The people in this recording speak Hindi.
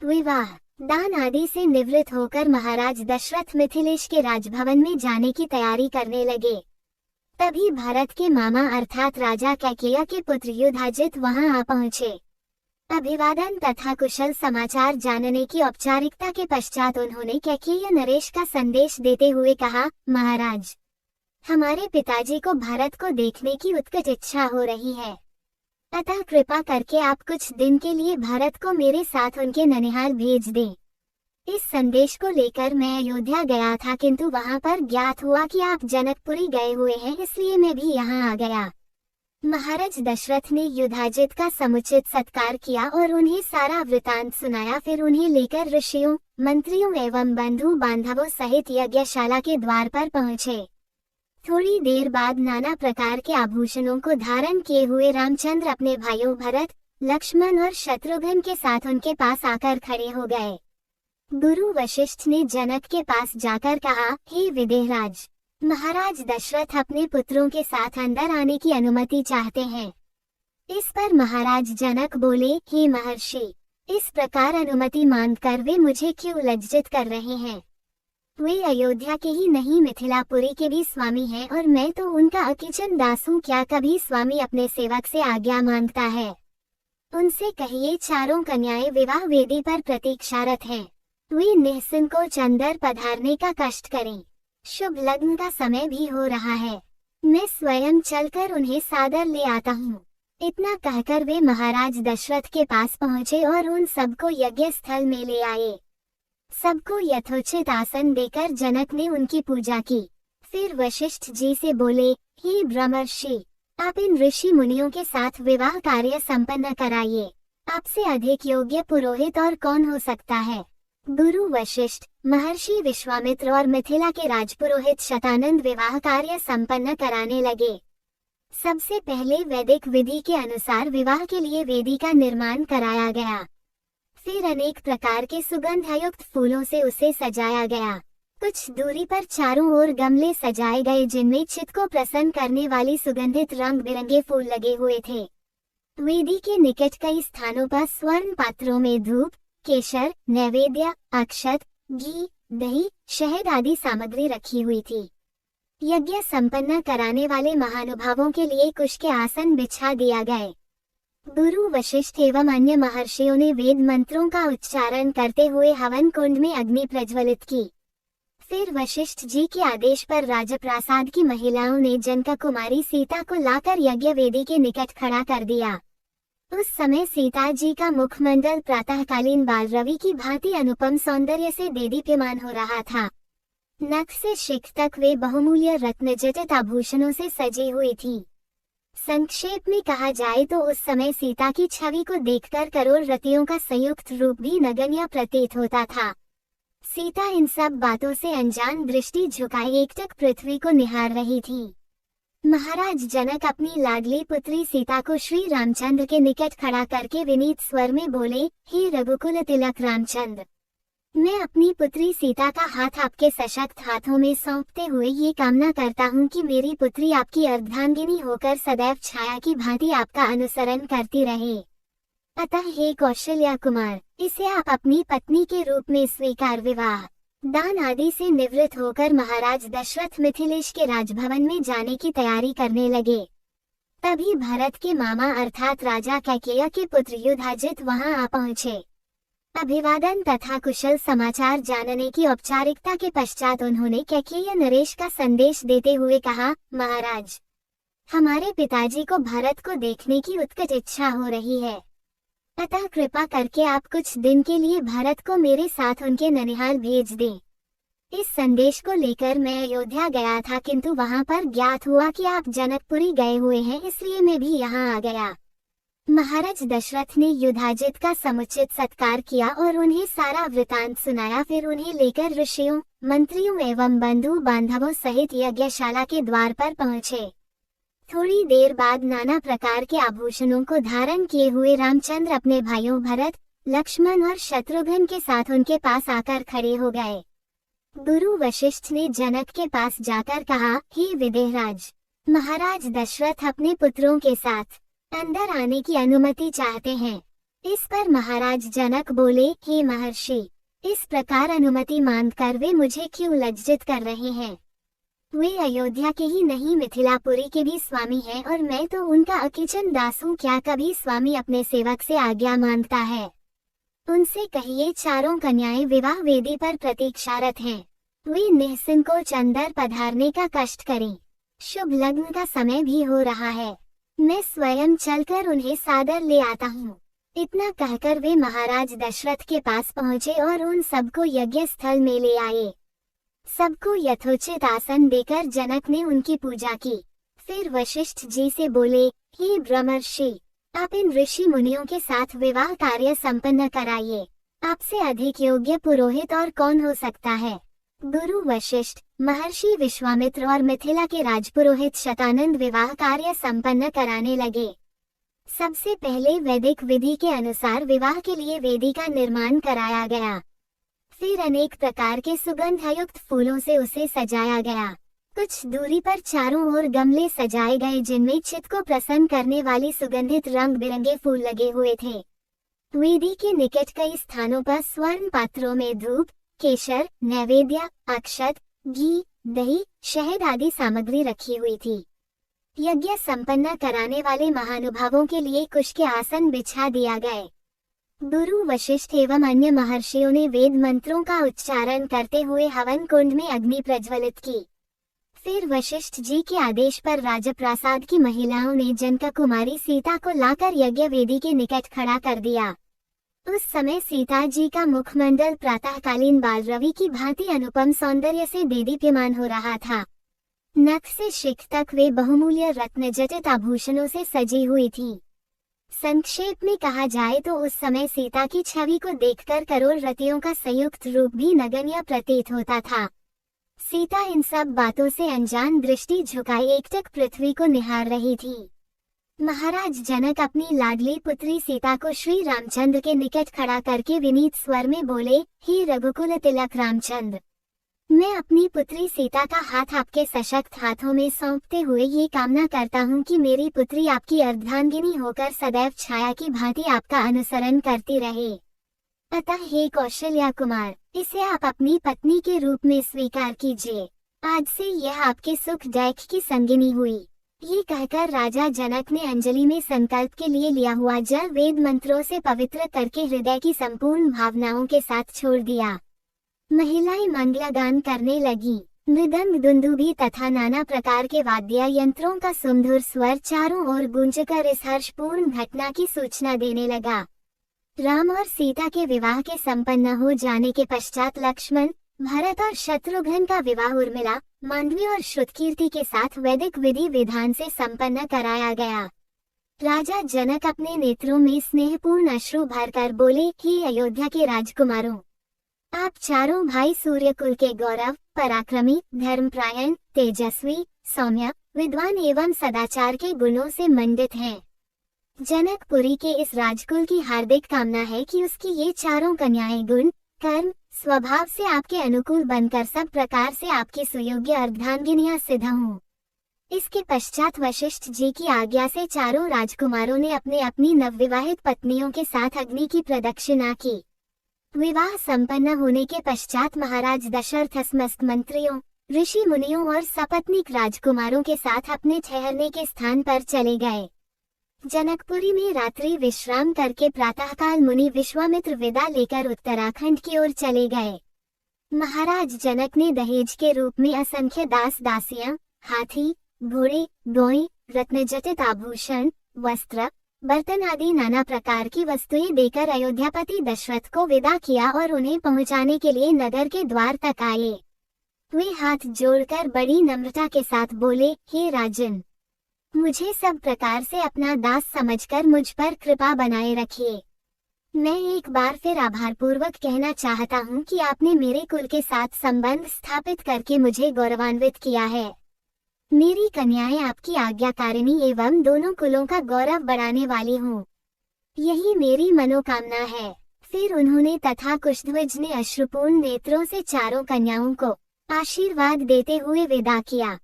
विवाह, दान आदि से निवृत्त होकर महाराज दशरथ मिथिलेश के राजभवन में जाने की तैयारी करने लगे। तभी भरत के मामा अर्थात राजा कैकेयी के पुत्र युधाजित वहां आ पहुंचे। अभिवादन तथा कुशल समाचार जानने की औपचारिकता के पश्चात उन्होंने कैकेयी नरेश का संदेश देते हुए कहा, महाराज, हमारे पिताजी को भारत को देखने की उत्कट इच्छा हो रही है, अतः कृपा करके आप कुछ दिन के लिए भारत को मेरे साथ उनके ननिहाल भेज दें। इस संदेश को लेकर मैं अयोध्या गया था, किंतु वहां पर ज्ञात हुआ कि आप जनकपुरी गए हुए हैं, इसलिए मैं भी यहाँ आ गया। महाराज दशरथ ने युधाजित का समुचित सत्कार किया और उन्हें सारा वृतांत सुनाया। फिर उन्हें लेकर ऋषियों, मंत्रियों एवं बंधु बांधवों सहित यज्ञशाला के द्वार पर पहुँचे। थोड़ी देर बाद नाना प्रकार के आभूषणों को धारण किए हुए रामचंद्र अपने भाइयों भरत, लक्ष्मण और शत्रुघ्न के साथ उनके पास आकर खड़े हो गए। गुरु वशिष्ठ ने जनक के पास जाकर कहा, हे विदेहराज, महाराज दशरथ अपने पुत्रों के साथ अंदर आने की अनुमति चाहते हैं। इस पर महाराज जनक बोले, हे महर्षि, इस प्रकार अनुमति मांगकर वे मुझे क्यों लज्जित कर रहे हैं? वे अयोध्या के ही नहीं मिथिलापुरी के भी स्वामी हैं और मैं तो उनका अकिचन दास हूँ। क्या कभी स्वामी अपने सेवक से आज्ञा मांगता है? उनसे कहिए चारों कन्याएं विवाह वेदी पर प्रतीक्षारत हैं। वे निःसंकोच अंदर पधारने का कष्ट करें। शुभ लग्न का समय भी हो रहा है, मैं स्वयं चलकर उन्हें सादर ले आता हूँ। इतना कहकर वे महाराज दशरथ के पास पहुँचे और उन सबको यज्ञ स्थल में ले आए। सबको यथोचित आसन देकर जनक ने उनकी पूजा की। फिर वशिष्ठ जी से बोले, हे ब्रह्मर्षि, आप इन ऋषि मुनियों के साथ विवाह कार्य संपन्न कराइए। आपसे अधिक योग्य पुरोहित और कौन हो सकता है? गुरु वशिष्ठ, महर्षि विश्वामित्र और मिथिला के राजपुरोहित शतानंद विवाह कार्य संपन्न कराने लगे। सबसे पहले वैदिक विधि के अनुसार विवाह के लिए वेदी का निर्माण कराया गया। फिर अनेक प्रकार के सुगंधयुक्त फूलों से उसे सजाया गया। कुछ दूरी पर चारों ओर गमले सजाए गए जिनमें चित्त को प्रसन्न करने वाली सुगंधित रंग बिरंगे फूल लगे हुए थे। वेदी के निकट कई स्थानों पर स्वर्ण पात्रों में धूप, केशर, नैवेद्य, अक्षत, घी, दही, शहद आदि सामग्री रखी हुई थी। यज्ञ संपन्न कराने वाले महानुभावों के लिए कुश के आसन बिछा दिया गए। गुरु वशिष्ठ एवं अन्य महर्षियों ने वेद मंत्रों का उच्चारण करते हुए हवन कुंड में अग्नि प्रज्वलित की। फिर वशिष्ठ जी के आदेश पर राजप्रासाद की महिलाओं ने जनक कुमारी सीता को लाकर यज्ञ वेदी के निकट खड़ा कर दिया। उस समय सीता जी का मुखमंडल प्रातःकालीन बालरवि की भांति अनुपम सौंदर्य से देदीप्यमान हो रहा था। नख से शिख तक वे बहुमूल्य रत्नजटित आभूषणों से सजी हुई थी। संक्षेप में कहा जाए तो उस समय सीता की छवि को देखकर करोड़ रतियों का संयुक्त रूप भी नगण्य प्रतीत होता था। सीता इन सब बातों से अनजान दृष्टि झुकाए एकटक पृथ्वी को निहार रही थी। महाराज जनक अपनी लाडली पुत्री सीता को श्री रामचंद्र के निकट खड़ा करके विनीत स्वर में बोले, हे रघुकुल तिलक रामचंद्र, मैं अपनी पुत्री सीता का हाथ आपके सशक्त हाथों में सौंपते हुए ये कामना करता हूँ कि मेरी पुत्री आपकी अर्धांगिनी होकर सदैव छाया की भांति आपका अनुसरण करती रहे। अतः हे कौशल्या कुमार, इसे आप अपनी पत्नी के रूप में स्वीकार। विवाह दान आदि से निवृत्त होकर महाराज दशरथ मिथिलेश के राजभवन में जाने की तैयारी करने लगे। तभी भरत के मामा अर्थात राजा कैकेयी के पुत्र युधाजित वहां आ पहुंचे। अभिवादन तथा कुशल समाचार जानने की औपचारिकता के पश्चात उन्होंने कैकेयी नरेश का संदेश देते हुए कहा, महाराज, हमारे पिताजी को भारत को देखने की उत्कट इच्छा हो रही है, अतः कृपा करके आप कुछ दिन के लिए भारत को मेरे साथ उनके ननिहाल भेज दें। इस संदेश को लेकर मैं अयोध्या गया था, किंतु वहां पर ज्ञात हुआ कि आप जनकपुरी गए हुए हैं, इसलिए मैं भी यहाँ आ गया। महाराज दशरथ ने युधाजित का समुचित सत्कार किया और उन्हें सारा वृतांत सुनाया। फिर उन्हें लेकर ऋषियों, मंत्रियों एवं बंधु बांधवों सहित यज्ञशाला के द्वार पर पहुँचे। थोड़ी देर बाद नाना प्रकार के आभूषणों को धारण किए हुए रामचंद्र अपने भाइयों भरत, लक्ष्मण और शत्रुघ्न के साथ उनके पास आकर खड़े हो गए। गुरु वशिष्ठ ने जनक के पास जाकर कहा, हे विदेहराज, महाराज दशरथ अपने पुत्रों के साथ अंदर आने की अनुमति चाहते हैं। इस पर महाराज जनक बोले, हे महर्षि, इस प्रकार अनुमति मांगकर वे मुझे क्यों लज्जित कर रहे हैं? वे अयोध्या के ही नहीं मिथिलापुरी के भी स्वामी हैं और मैं तो उनका अकिचन दास हूँ। क्या कभी स्वामी अपने सेवक से आज्ञा मांगता है? उनसे कहिए चारों कन्याएं विवाह वेदी पर प्रतीक्षारत हैं। वे निःसंकोच अंदर पधारने का कष्ट करें। शुभ लग्न का समय भी हो रहा है। मैं स्वयं चलकर उन्हें सादर ले आता हूँ। इतना कहकर वे महाराज दशरथ के पास पहुँचे और उन सबको यज्ञ स्थल में ले आए। सबको यथोचित आसन देकर जनक ने उनकी पूजा की। फिर वशिष्ठ जी से बोले, हे ब्रह्मर्षि, आप इन ऋषि मुनियों के साथ विवाह कार्य संपन्न कराइए। आपसे अधिक योग्य पुरोहित और कौन हो सकता है? गुरु वशिष्ठ, महर्षि विश्वामित्र और मिथिला के राजपुरोहित शतानंद विवाह कार्य संपन्न कराने लगे। सबसे पहले वैदिक विधि के अनुसार विवाह के लिए वेदी का निर्माण कराया गया। फिर अनेक प्रकार के सुगंधयुक्त फूलों से उसे सजाया गया। कुछ दूरी पर चारों ओर गमले सजाए गए जिनमें चित्त को प्रसन्न करने वाली सुगंधित रंग बिरंगे फूल लगे हुए थे। वेदी के निकट कई स्थानों पर स्वर्ण पात्रों में धूप, केशर, नैवेद्य, अक्षत, घी, दही, शहद आदि सामग्री रखी हुई थी। यज्ञ संपन्न कराने वाले महानुभावों के लिए कुश के आसन बिछा दिया गए। गुरु वशिष्ठ एवं अन्य महर्षियों ने वेद मंत्रों का उच्चारण करते हुए हवन कुंड में अग्नि प्रज्वलित की। फिर वशिष्ठ जी के आदेश पर राजप्रासाद की महिलाओं ने जनक कुमारी सीता को लाकर यज्ञ वेदी के निकट खड़ा कर दिया। उस समय सीता जी का मुखमंडल प्रातःकालीन बालरवि की भांति अनुपम सौंदर्य से देदीप्यमान हो रहा था। नख से शिख तक वे बहुमूल्य रत्न जटित आभूषणों से सजी हुई थी। संक्षेप में कहा जाए तो उस समय सीता की छवि को देखकर करोड़ रतियों का संयुक्त रूप भी नगण्य प्रतीत होता था। सीता इन सब बातों से अनजान दृष्टि झुकाए एकटक पृथ्वी को निहार रही थी। महाराज जनक अपनी लाडली पुत्री सीता को श्री रामचंद्र के निकट खड़ा करके विनीत स्वर में बोले, हे रघुकुल तिलक रामचंद्र, मैं अपनी पुत्री सीता का हाथ आपके सशक्त हाथों में सौंपते हुए ये कामना करता हूँ कि मेरी पुत्री आपकी अर्धांगिनी होकर सदैव छाया की भांति आपका अनुसरण करती रहे। अतः हे कौशल्या कुमार, इसे आप अपनी पत्नी के रूप में स्वीकार कीजिए। आज से यह आपके सुख दैख की संगिनी हुई। ये कहकर राजा जनक ने अंजलि में संकल्प के लिए लिया हुआ जल वेद मंत्रों से पवित्र करके हृदय की संपूर्ण भावनाओं के साथ छोड़ दिया। महिलाएं मंगलागान करने लगी। मृदंग, दुंदुभी तथा नाना प्रकार के वाद्य यंत्रों का सुमधुर स्वर चारों ओर गूंजकर इस हर्षपूर्ण घटना की सूचना देने लगा। राम और सीता के विवाह के संपन्न हो जाने के पश्चात लक्ष्मण, भरत और शत्रुघ्न का विवाह उर्मिला, मांडवी और श्रुतकीर्ति के साथ वैदिक विधि विधान से संपन्न कराया गया। राजा जनक अपने नेत्रों में स्नेहपूर्ण अश्रु भरकर बोले, हे अयोध्या के राजकुमारों, आप चारों भाई सूर्यकुल के गौरव, पराक्रमी, धर्मपरायण, तेजस्वी, सौम्य, विद्वान एवं सदाचार के गुणों से मंडित हैं। जनकपुरी के इस राजकुल की हार्दिक कामना है कि उसकी ये चारों कन्याएं गुण, कर्म, स्वभाव से आपके अनुकूल बनकर सब प्रकार से आपकी सुयोग्य अर्धांगिनियां सिद्ध हों। इसके पश्चात वशिष्ठ जी की आज्ञा से चारों राजकुमारों ने अपने अपनी नवविवाहित पत्नियों के साथ अग्नि की प्रदक्षिणा की। विवाह संपन्न होने के पश्चात महाराज दशरथ समस्त मंत्रियों, ऋषि मुनियों और सपत्नीक राजकुमारों के साथ अपने ठहरने के स्थान पर चले गए। जनकपुरी में रात्रि विश्राम करके प्रातःकाल मुनि विश्वामित्र विदा लेकर उत्तराखंड की ओर चले गए। महाराज जनक ने दहेज के रूप में असंख्य दास दासियां, हाथी, घोड़े, गौएं, रत्नजटित आभूषण, वस्त्र, बर्तन आदि नाना प्रकार की वस्तुएं देकर अयोध्यापति दशरथ को विदा किया और उन्हें पहुंचाने के लिए नगर के द्वार तक आए। वे हाथ जोड़कर बड़ी नम्रता के साथ बोले, हे राजन, मुझे सब प्रकार से अपना दास समझकर मुझ पर कृपा बनाए रखिए। मैं एक बार फिर आभारपूर्वक कहना चाहता हूँ कि आपने मेरे कुल के साथ संबंध स्थापित करके मुझे गौरवान्वित किया है। मेरी कन्याएं आपकी आज्ञाकारिणी एवं दोनों कुलों का गौरव बढ़ाने वाली हूँ, यही मेरी मनोकामना है। फिर उन्होंने तथा कुशध्वज ने अश्रुपूर्ण नेत्रों से चारों कन्याओं को आशीर्वाद देते हुए विदा किया।